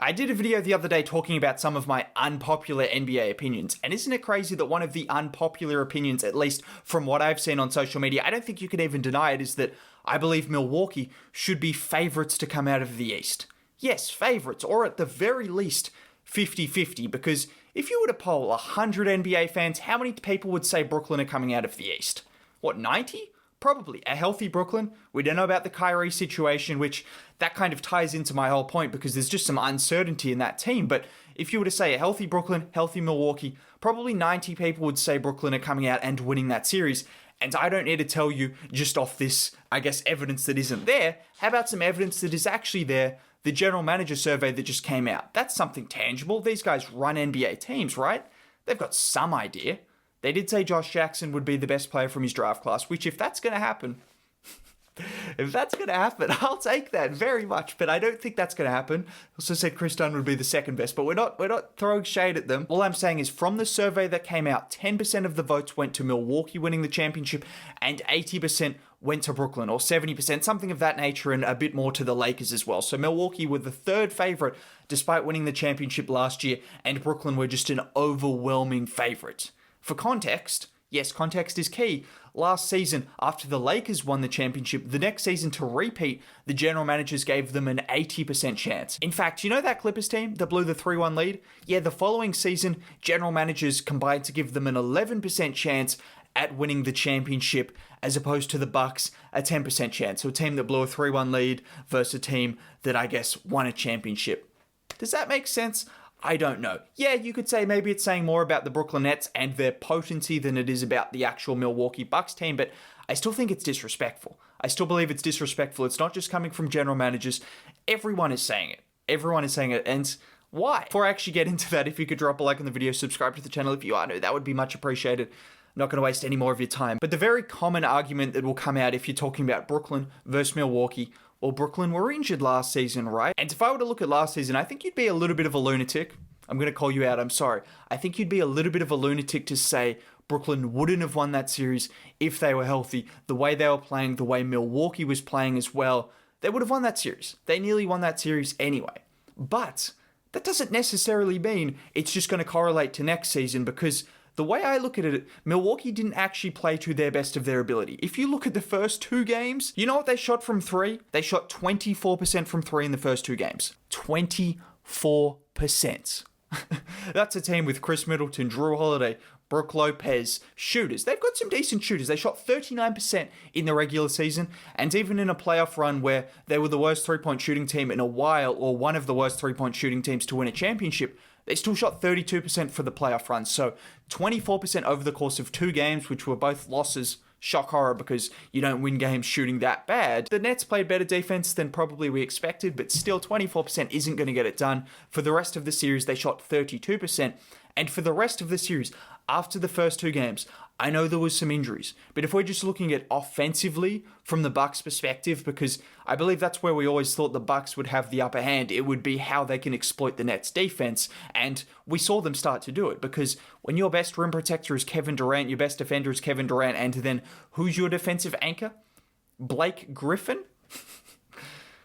I did a video the other day talking about some of my unpopular NBA opinions, and isn't it crazy that one of the unpopular opinions, at least from what I've seen on social media, I don't think you can even deny it, is that I believe Milwaukee should be favourites to come out of the East. Yes, favourites, or at the very least 50-50, because if you were to poll 100 NBA fans, how many people would say Brooklyn are coming out of the East? What, 90? Probably. A healthy Brooklyn. We don't know about the Kyrie situation, which that kind of ties into my whole point because there's just some uncertainty in that team. But if you were to say a healthy Brooklyn, healthy Milwaukee, probably 90 people would say Brooklyn are coming out and winning that series. And I don't need to tell you just off this, I guess, evidence that isn't there. How about some evidence that is actually there? The general manager survey that just came out. That's something tangible. These guys run NBA teams, right? They've got some idea. They did say Josh Jackson would be the best player from his draft class, which if that's going to happen, I'll take that very much, but I don't think that's going to happen. Also said Chris Dunn would be the second best, but we're not throwing shade at them. All I'm saying is from the survey that came out, 10% of the votes went to Milwaukee winning the championship and 80% went to Brooklyn, or 70%, something of that nature, and a bit more to the Lakers as well. So Milwaukee were the third favorite despite winning the championship last year, and Brooklyn were just an overwhelming favorite. For context, yes, context is key. Last season, after the Lakers won the championship, the next season to repeat, the general managers gave them an 80% chance. In fact, you know that Clippers team that blew the 3-1 lead? Yeah, the following season, general managers combined to give them an 11% chance at winning the championship, as opposed to the Bucks, a 10% chance. So a team that blew a 3-1 lead versus a team that I guess won a championship. Does that make sense? I don't know. Yeah, you could say maybe it's saying more about the Brooklyn Nets and their potency than it is about the actual Milwaukee Bucks team, but I still think it's disrespectful. I still believe it's disrespectful. It's not just coming from general managers. Everyone is saying it. Everyone is saying it, and why? Before I actually get into that, if you could drop a like on the video, subscribe to the channel if you are new, that would be much appreciated. I'm not going to waste any more of your time. But the very common argument that will come out if you're talking about Brooklyn versus Milwaukee, well, Brooklyn were injured last season, right? And if I were to look at last season, I think you'd be a little bit of a lunatic. I'm going to call you out, I'm sorry. I think you'd be a little bit of a lunatic to say Brooklyn wouldn't have won that series if they were healthy. The way they were playing, the way Milwaukee was playing as well, they would have won that series. They nearly won that series anyway. But that doesn't necessarily mean it's just going to correlate to next season, because the way I look at it, Milwaukee didn't actually play to their best of their ability. If you look at the first two games, you know what they shot from three? They shot 24% from three in the first two games. 24%. That's a team with Chris Middleton, Drew Holiday, Brook Lopez, shooters. They've got some decent shooters. They shot 39% in the regular season, and even in a playoff run where they were the worst three-point shooting team in a while, or one of the worst three-point shooting teams to win a championship, they still shot 32% for the playoff run. So 24% over the course of two games, which were both losses. Shock horror, because you don't win games shooting that bad. The Nets played better defense than probably we expected, but still 24% isn't going to get it done. For the rest of the series, they shot 32%. And for the rest of the series, after the first two games, I know there was some injuries, but if we're just looking at offensively from the Bucks' perspective, because I believe that's where we always thought the Bucks would have the upper hand, it would be how they can exploit the Nets' defense, and we saw them start to do it, because when your best rim protector is Kevin Durant, your best defender is Kevin Durant, and then who's your defensive anchor? Blake Griffin?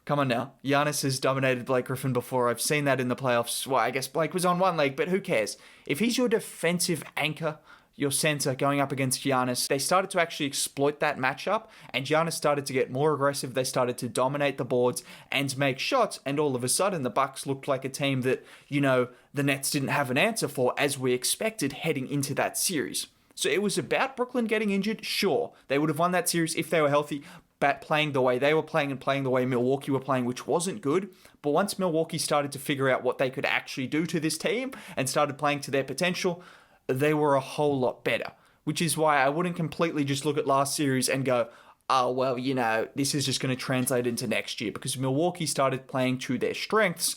Come on now. Giannis has dominated Blake Griffin before. I've seen that in the playoffs. Well, I guess Blake was on one leg, but who cares? If he's your defensive anchor, your center going up against Giannis, they started to actually exploit that matchup, and Giannis started to get more aggressive. They started to dominate the boards and make shots, and all of a sudden the Bucks looked like a team that, you know, the Nets didn't have an answer for, as we expected heading into that series. So it was about Brooklyn getting injured. Sure, they would have won that series if they were healthy, but playing the way they were playing and playing the way Milwaukee were playing, which wasn't good. But once Milwaukee started to figure out what they could actually do to this team and started playing to their potential, they were a whole lot better. Which is why I wouldn't completely just look at last series and go, oh, well, you know, this is just going to translate into next year, because Milwaukee started playing to their strengths,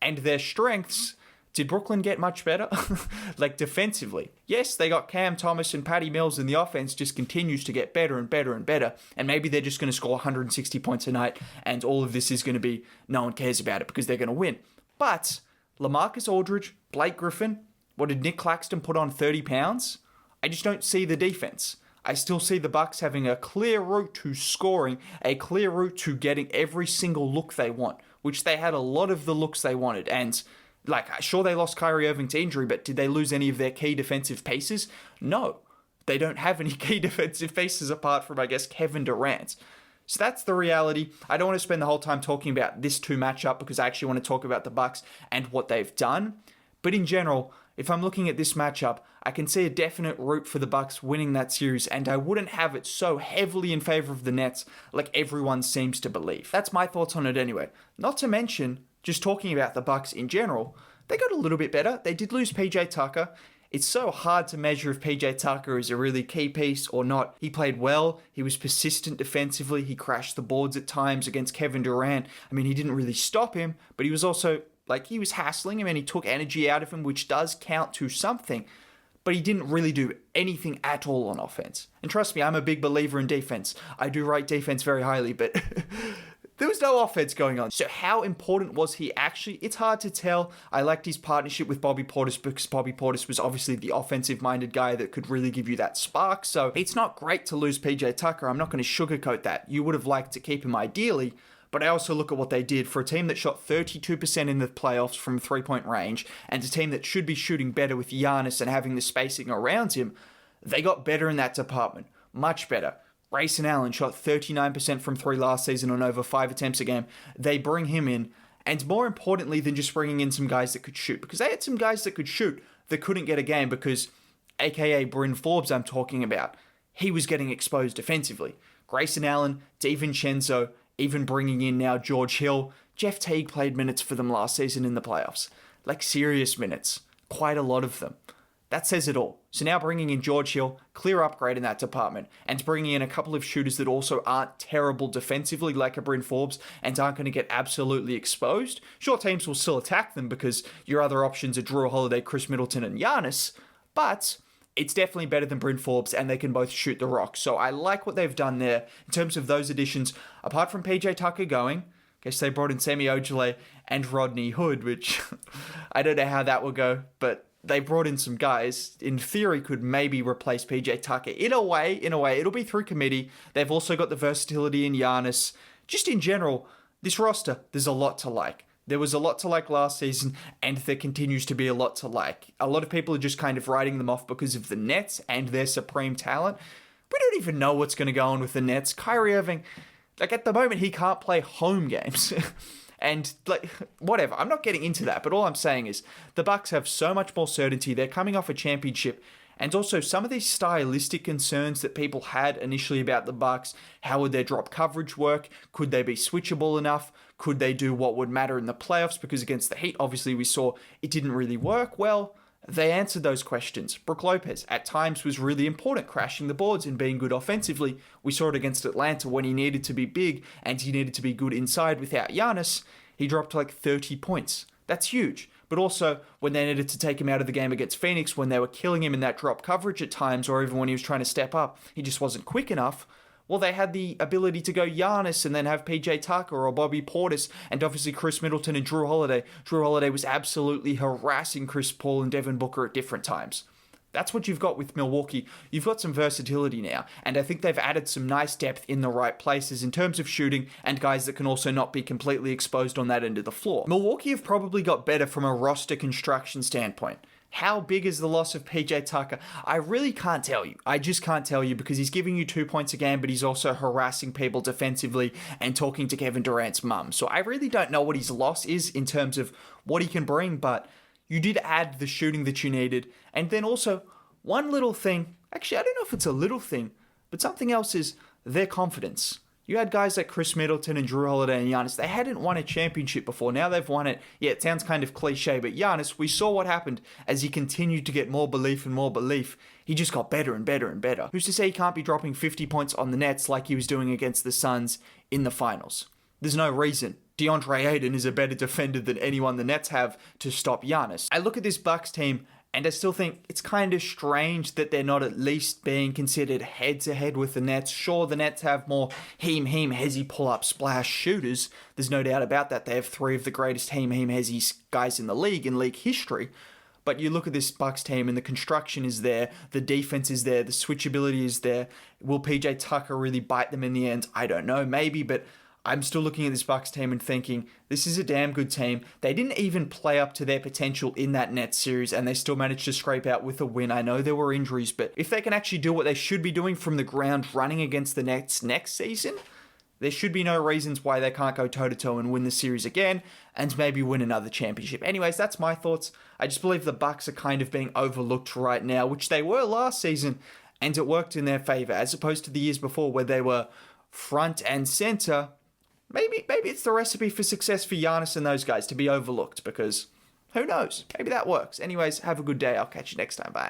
and their strengths, did Brooklyn get much better? Like defensively. Yes, they got Cam Thomas and Patty Mills, and the offense just continues to get better and better and better, and maybe they're just going to score 160 points a night, and all of this is going to be, no one cares about it because they're going to win. But LaMarcus Aldridge, Blake Griffin, what did Nick Claxton put on, 30 pounds? I just don't see the defense. I still see the Bucks having a clear route to scoring, a clear route to getting every single look they want. which they had a lot of the looks they wanted. And sure, they lost Kyrie Irving to injury, but did they lose any of their key defensive pieces? No. They don't have any key defensive pieces apart from, I guess, Kevin Durant. So that's the reality. I don't want to spend the whole time talking about this two matchup because I actually want to talk about the Bucks and what they've done. But in general, if I'm looking at this matchup, I can see a definite route for the Bucks winning that series, and I wouldn't have it so heavily in favor of the Nets like everyone seems to believe. That's my thoughts on it anyway. Not to mention, just talking about the Bucks in general, they got a little bit better. They did lose PJ Tucker. It's so hard to measure if PJ Tucker is a really key piece or not. He played well. He was persistent defensively. He crashed the boards at times against Kevin Durant. I mean, he didn't really stop him, but he was also, he was hassling him and he took energy out of him, which does count to something. But he didn't really do anything at all on offense. And trust me, I'm a big believer in defense. I do rate defense very highly, but there was no offense going on. So how important was he actually? It's hard to tell. I liked his partnership with Bobby Portis because Bobby Portis was obviously the offensive-minded guy that could really give you that spark. So it's not great to lose PJ Tucker. I'm not going to sugarcoat that. You would have liked to keep him ideally. But I also look at what they did for a team that shot 32% in the playoffs from three-point range and a team that should be shooting better with Giannis and having the spacing around him. They got better in that department. Much better. Grayson Allen shot 39% from three last season on over 5 attempts a game. They bring him in. And more importantly than just bringing in some guys that could shoot, because they had some guys that could shoot that couldn't get a game because, aka Bryn Forbes I'm talking about, he was getting exposed defensively. Grayson Allen, DiVincenzo, even bringing in now George Hill. Jeff Teague played minutes for them last season in the playoffs. Serious minutes. Quite a lot of them. That says it all. So now bringing in George Hill, clear upgrade in that department, and bringing in a couple of shooters that also aren't terrible defensively like a Bryn Forbes and aren't going to get absolutely exposed. Sure, teams will still attack them because your other options are Drew Holiday, Chris Middleton, and Giannis, but it's definitely better than Bryn Forbes, and they can both shoot the rock. So I like what they've done there in terms of those additions. Apart from PJ Tucker going, I guess they brought in Semi Ojeleye and Rodney Hood, which I don't know how that will go, but they brought in some guys, in theory, could maybe replace PJ Tucker. In a way, it'll be through committee. They've also got the versatility in Giannis. Just in general, this roster, there's a lot to like. There was a lot to like last season, and there continues to be a lot to like. A lot of people are just kind of writing them off because of the Nets and their supreme talent. We don't even know what's going to go on with the Nets. Kyrie Irving, at the moment, he can't play home games. And whatever, I'm not getting into that, but all I'm saying is the Bucks have so much more certainty. They're coming off a championship, and also some of these stylistic concerns that people had initially about the Bucks. How would their drop coverage work? Could they be switchable enough? Could they do what would matter in the playoffs? Because against the Heat, obviously we saw it didn't really work. Well, they answered those questions. Brook Lopez at times was really important, crashing the boards and being good offensively. We saw it against Atlanta when he needed to be big and he needed to be good inside without Giannis. He dropped to 30 points. That's huge. But also, when they needed to take him out of the game against Phoenix, when they were killing him in that drop coverage at times, or even when he was trying to step up, he just wasn't quick enough. Well, they had the ability to go Giannis and then have PJ Tucker or Bobby Portis and obviously Chris Middleton and Drew Holiday. Drew Holiday was absolutely harassing Chris Paul and Devin Booker at different times. That's what you've got with Milwaukee. You've got some versatility now, and I think they've added some nice depth in the right places in terms of shooting and guys that can also not be completely exposed on that end of the floor. Milwaukee have probably got better from a roster construction standpoint. How big is the loss of PJ Tucker? I really can't tell you. I just can't tell you because he's giving you 2 points a game, but he's also harassing people defensively and talking to Kevin Durant's mum. So I really don't know what his loss is in terms of what he can bring, but you did add the shooting that you needed. And then also, one little thing, actually, I don't know if it's a little thing, but something else is their confidence. You had guys like Chris Middleton and Drew Holiday and Giannis. They hadn't won a championship before. Now they've won it. Yeah, it sounds kind of cliche, but Giannis, we saw what happened as he continued to get more belief and more belief. He just got better and better and better. Who's to say he can't be dropping 50 points on the Nets like he was doing against the Suns in the finals? There's no reason. DeAndre Ayton is a better defender than anyone the Nets have to stop Giannis. I look at this Bucks team, and I still think it's kind of strange that they're not at least being considered head-to-head with the Nets. Sure, the Nets have more hezzy pull-up splash shooters. There's no doubt about that. They have 3 of the greatest hezzy guys in the league, in league history. But you look at this Bucks team and the construction is there, the defense is there, the switchability is there. Will PJ Tucker really bite them in the end? I don't know, maybe, but I'm still looking at this Bucks team and thinking, this is a damn good team. They didn't even play up to their potential in that Nets series, and they still managed to scrape out with a win. I know there were injuries, but if they can actually do what they should be doing from the ground running against the Nets next season, there should be no reasons why they can't go toe-to-toe and win the series again and maybe win another championship. Anyways, that's my thoughts. I just believe the Bucks are kind of being overlooked right now, which they were last season, and it worked in their favor, as opposed to the years before where they were front and center. Maybe it's the recipe for success for Giannis and those guys to be overlooked, because who knows? Maybe that works. Anyways, have a good day. I'll catch you next time. Bye.